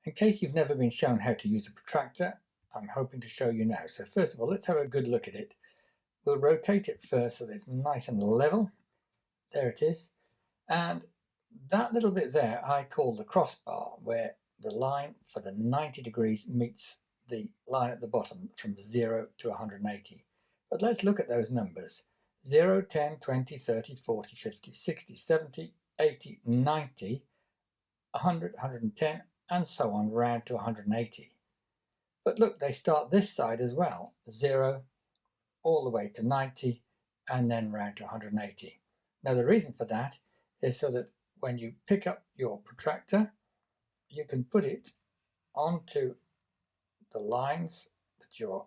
In case you've never been shown how to use a protractor, I'm hoping to show you now. So first of all, let's have a good look at it. We'll rotate it first so that it's nice and level. There it is. And that little bit there I call the crossbar, where the line for the 90 degrees meets the line at the bottom from 0 to 180. But let's look at those numbers. 0, 10, 20, 30, 40, 50, 60, 70, 80, 90, 100, 110, and so on round to 180. But look, they start this side as well, 0 all the way to 90 and then round to 180. Now the reason for that is so that when you pick up your protractor, you can put it onto the lines that you're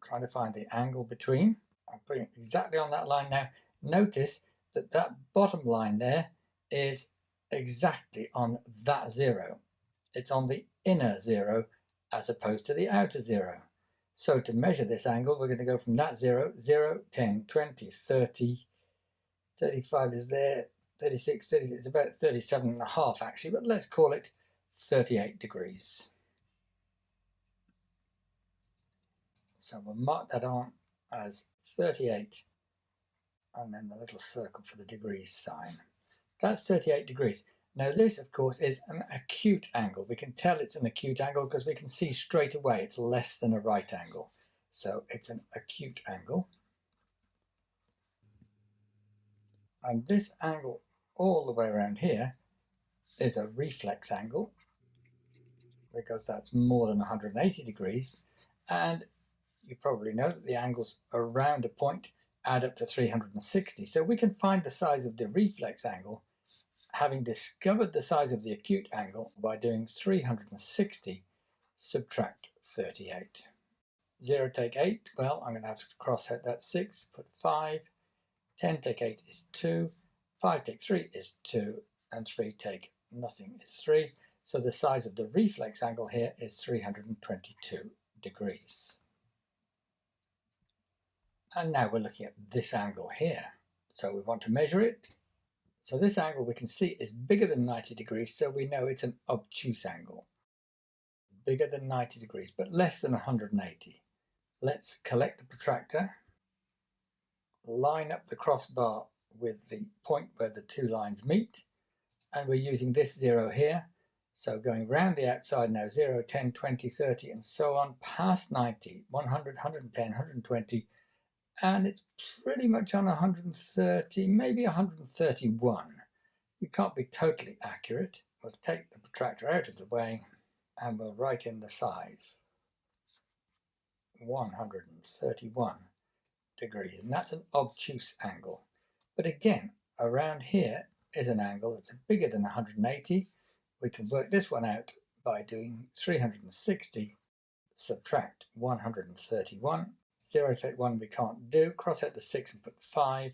trying to find the angle between. I'm putting it exactly on that line now. Notice that that bottom line there is exactly on that 0. It's on the inner 0 as opposed to the outer 0. So to measure this angle, we're going to go from that 0, 0, 10, 20, 30, 35 is there, 36, 30, it's about 37.5 actually, but let's call it 38 degrees. So we'll mark that on as 38 and then the little circle for the degrees sign. That's 38 degrees. Now this, of course, is an acute angle. We can tell it's an acute angle because we can see straight away it's less than a right angle. So it's an acute angle. And this angle all the way around here is a reflex angle because that's more than 180 degrees. And you probably know that the angles around a point add up to 360. So we can find the size of the reflex angle having discovered the size of the acute angle by doing 360 subtract 38. 0 take 8, well, I'm going to have to cross out that 6, put 5, 10 take 8 is 2, 5 take 3 is 2, and 3 take nothing is 3. So the size of the reflex angle here is 322 degrees. And now we're looking at this angle here. So we want to measure it. So this angle we can see is bigger than 90 degrees, so we know it's an obtuse angle. Bigger than 90 degrees, but less than 180. Let's collect the protractor, line up the crossbar with the point where the two lines meet, and we're using this 0 here. So going round the outside now, 0, 10, 20, 30, and so on, past 90, 100, 110, 120, and it's pretty much on 130, maybe 131. You can't be totally accurate. We'll take the protractor out of the way and we'll write in the size. 131 degrees, and that's an obtuse angle. But again, around here is an angle that's bigger than 180. We can work this one out by doing 360 subtract 131. 0 take 1 we can't do, cross out the 6 and put 5,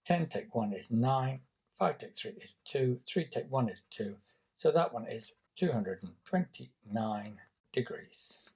10 take 1 is 9, 5 take 3 is 2, 3 take 1 is 2, so that one is 229 degrees.